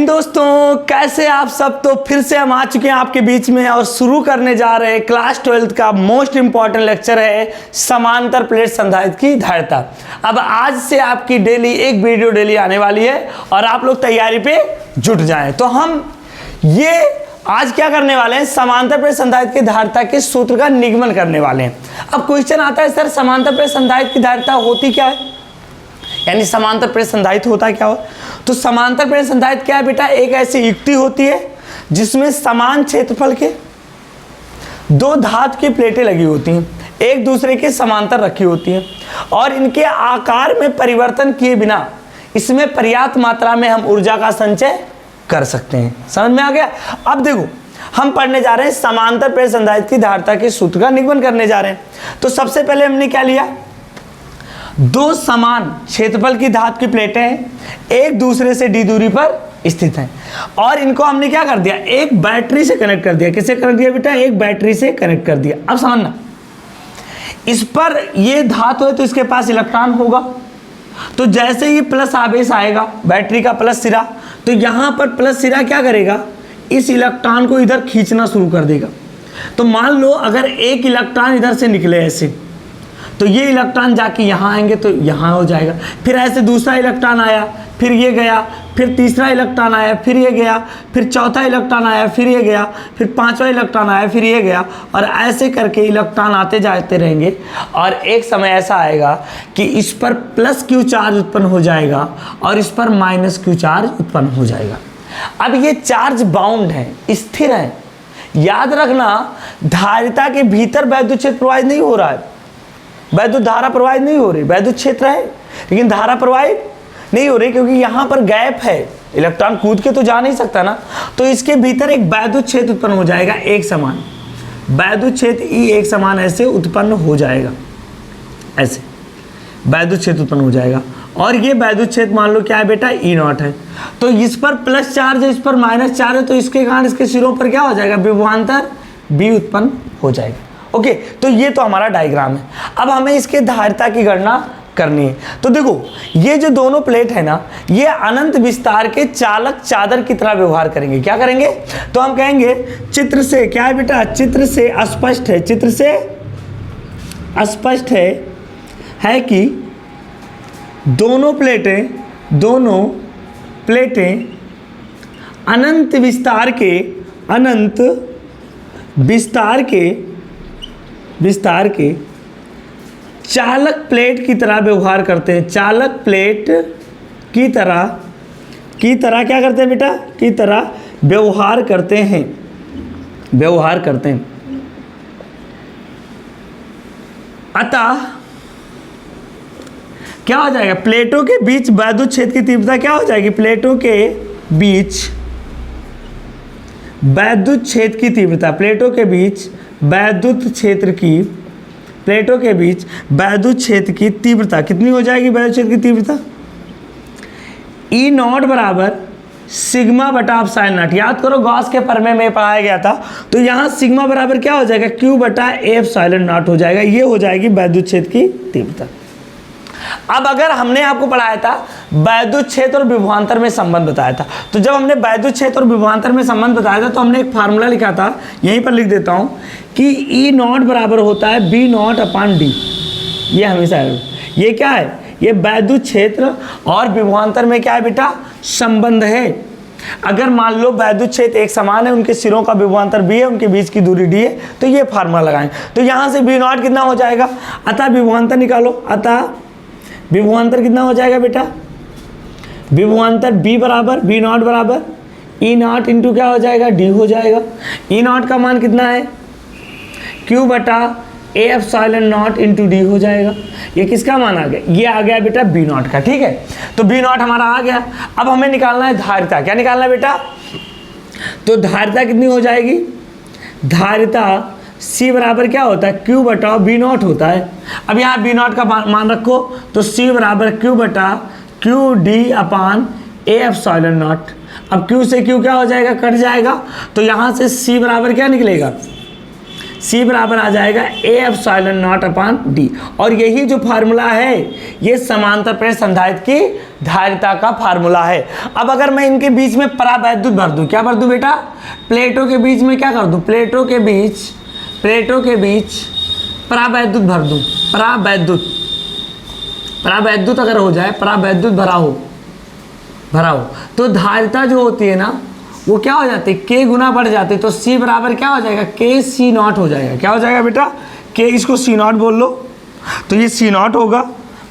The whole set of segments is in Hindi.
दोस्तों, कैसे आप सब। तो फिर से हम आ चुके हैं आपके बीच में और शुरू करने जा रहे हैं क्लास 12th का मोस्ट इंपॉर्टेंट लेक्चर है समांतर प्लेट संधारित्र की धारिता। अब आज से आपकी डेली एक वीडियो डेली आने वाली है और आप लोग तैयारी पे जुट जाएं। तो हम ये आज क्या करने वाले हैं, समांतर प्लेट संधारित्र की धारिता के सूत्र का निगमन करने वाले हैं। अब क्वेश्चन आता है, सर समांतर प्लेट संधारित्र की धारिता होती क्या है, यानी समांतर प्लेट संधारित्र होता क्या हो। तो समांतर प्लेट संधारित्र क्या है बेटा, एक ऐसी युक्ति होती है जिसमें समान क्षेत्रफल के दो धातु की प्लेटें लगी होती हैं, एक दूसरे के समांतर रखी होती हैं और इनके आकार में परिवर्तन किए बिना इसमें पर्याप्त मात्रा में हम ऊर्जा का संचय कर सकते हैं। समझ में आ गया। अब देखो, हम पढ़ने जा रहे हैं समांतर प्लेट संधारित्र की धारिता के सूत्र का निगमन करने जा रहे हैं। तो सबसे पहले हमने क्या लिया, दो समान क्षेत्रफल की धातु की प्लेटें हैं, एक दूसरे से d दूरी पर स्थित हैं और इनको हमने क्या कर दिया, एक बैटरी से कनेक्ट कर दिया। किससे कनेक्ट दिया बेटा, एक बैटरी से कनेक्ट कर दिया। अब समझना, इस पर ये धातु है तो इसके पास इलेक्ट्रॉन होगा, तो जैसे ही प्लस आवेश आएगा बैटरी का प्लस सिरा, तो यहाँ पर प्लस सिरा क्या करेगा, इस इलेक्ट्रॉन को इधर खींचना शुरू कर देगा। तो मान लो अगर एक इलेक्ट्रॉन इधर से निकले ऐसे, तो ये इलेक्ट्रॉन जाके यहाँ आएंगे तो यहाँ हो जाएगा। फिर ऐसे दूसरा इलेक्ट्रॉन आया, फिर ये गया, फिर तीसरा इलेक्ट्रॉन आया, फिर ये गया, फिर चौथा इलेक्ट्रॉन आया, फिर ये गया, फिर पांचवा इलेक्ट्रॉन आया, फिर ये गया, और ऐसे करके इलेक्ट्रॉन आते जाते रहेंगे और एक समय ऐसा आएगा कि इस पर प्लस क्यू चार्ज उत्पन्न हो जाएगा और इस पर माइनस क्यू चार्ज उत्पन्न हो जाएगा। अब ये चार्ज बाउंड है, स्थिर है। याद रखना, धारिता के भीतर वैद्युत क्षेत्र प्रवाहित नहीं हो रहा है, वैद्युत धारा प्रवाहित नहीं हो रही, वैद्युत क्षेत्र है लेकिन धारा प्रवाहित नहीं हो रही, क्योंकि यहाँ पर गैप है, इलेक्ट्रॉन कूद के तो जा नहीं सकता ना। तो इसके भीतर एक वैद्युत क्षेत्र उत्पन्न हो जाएगा, एक समान वैद्युत क्षेत्र ई एक समान ऐसे उत्पन्न हो जाएगा, ऐसे वैद्युत क्षेत्र उत्पन्न हो जाएगा। और ये वैद्युत क्षेत्र मान लो क्या है बेटा, ई नॉट है। तो इस पर प्लस चार्ज है, इस पर माइनस चार्ज है, तो इसके कारण इसके सिरों पर क्या हो जाएगा, विभवांतर बी उत्पन्न हो जाएगा। ओके, तो ये तो हमारा डायग्राम है। अब हमें इसके धारिता की गणना करनी है। तो देखो, ये जो दोनों प्लेट है ना, ये अनंत विस्तार के चालक चादर की तरह व्यवहार करेंगे। क्या करेंगे, तो हम कहेंगे चित्र से क्या है बेटा, चित्र से स्पष्ट है, चित्र से स्पष्ट है कि दोनों प्लेटें अनंत विस्तार के चालक प्लेट की तरह व्यवहार करते हैं। चालक प्लेट की तरह क्या करते हैं बेटा, की तरह व्यवहार करते हैं। अतः क्या हो जाएगा, प्लेटों के बीच वैद्युत क्षेत्र की तीव्रता क्या हो जाएगी, प्लेटों के बीच वैद्युत क्षेत्र की तीव्रता, प्लेटों के बीच वैद्युत क्षेत्र की तीव्रता कितनी हो जाएगी, वैद्युत क्षेत्र की तीव्रता ई नॉट बराबर सिग्मा बटा एप्सिलॉन नॉट। याद करो, गॉस के प्रमेय में पढ़ाया गया था, तो यहाँ सिग्मा बराबर क्या हो जाएगा, क्यू बटा एप्सिलॉन नॉट हो जाएगा। ये हो जाएगी वैद्युत क्षेत्र की तीव्रता। अब अगर हमने आपको पढ़ाया था वैद्युत क्षेत्र और विभवांतर में संबंध बताया था, तो जब हमने वैद्युत क्षेत्र और विभवांतर में संबंध बताया था तो हमने एक फार्मूला लिखा था, यहीं पर लिख देता हूं कि ई नॉट बराबर होता है बी नॉट अपॉन डी। ये हमेशा ये क्या है, ये वैद्युत क्षेत्र और विभवांतर में क्या है बेटा, संबंध है। अगर मान लो वैद्युत क्षेत्र एक समान है, उनके सिरों का विभवांतर बी है, उनके बीच की दूरी डी है, तो ये फार्मूला लगाएं। तो यहाँ से बी नॉट कितना हो जाएगा, अतः विभवांतर निकालो, अतः विभवांतर कितना हो जाएगा बेटा, विभवांतर बी नॉट बराबर ई नॉट इंटू क्या हो जाएगा, डी हो जाएगा। ई नॉट का मान कितना है, क्यू बटा A epsilon not into D हो जाएगा। ये किसका मान आ गया, ये आ गया बेटा बी नॉट का। ठीक है, तो बी नॉट हमारा आ गया। अब हमें निकालना है धारिता। क्या निकालना है बेटा, तो धारिता कितनी हो जाएगी, धारिता C बराबर क्या होता है, Q बटा बी नॉट होता है। अब यहाँ बी नॉट का मान रखो, तो C बराबर Q बटा Q D upon A epsilon not. अब Q से Q क्या हो जाएगा, कट जाएगा, तो यहाँ से C बराबर क्या निकलेगा, C बराबर आ जाएगा A epsilon not upon D। और यही जो फार्मूला है ये समांतर प्लेट संधारित्र की धारिता का फार्मूला है। अब अगर मैं इनके बीच में परावैद्युत भर दूं, क्या भर दूं बेटा, प्लेटों के बीच में क्या कर दूं, प्लेटों के बीच परावैद्युत भर दूं, परावैद्युत अगर हो जाए, परावैद्युत भरा हो तो धारिता जो होती है ना वो क्या हो जाती है, K गुना बढ़ जाती है। तो C बराबर क्या हो जाएगा, KC0 हो जाएगा। क्या हो जाएगा बेटा, K, इसको C0 बोल लो, तो ये C0 होगा,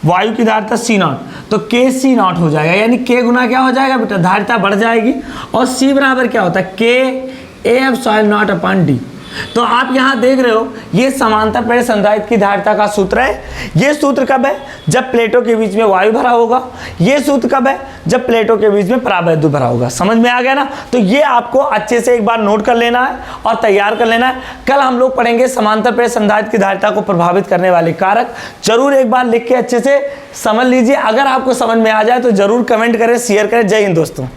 वायु की धारिता C0, तो KC0 हो जाएगा, यानी K गुना क्या हो जाएगा बेटा, धारिता बढ़ जाएगी। और C बराबर क्या होता है, K A epsilon not upon D। तो आप यहाँ देख रहे हो ये समांतर प्लेट संधारित्र की धारिता का सूत्र है। ये सूत्र कब है, जब प्लेटों के बीच में वायु भरा होगा। ये सूत्र कब है, जब प्लेटों के बीच में परावैद्युत भरा होगा। समझ में आ गया ना। तो ये आपको अच्छे से एक बार नोट कर लेना है और तैयार कर लेना है। कल हम लोग पढ़ेंगे समांतर प्लेट संधारित्र की धारिता को प्रभावित करने वाले कारक। जरूर एक बार लिख के अच्छे से समझ लीजिए। अगर आपको समझ में आ जाए तो जरूर कमेंट करें, शेयर करें। जय हिंद दोस्तों।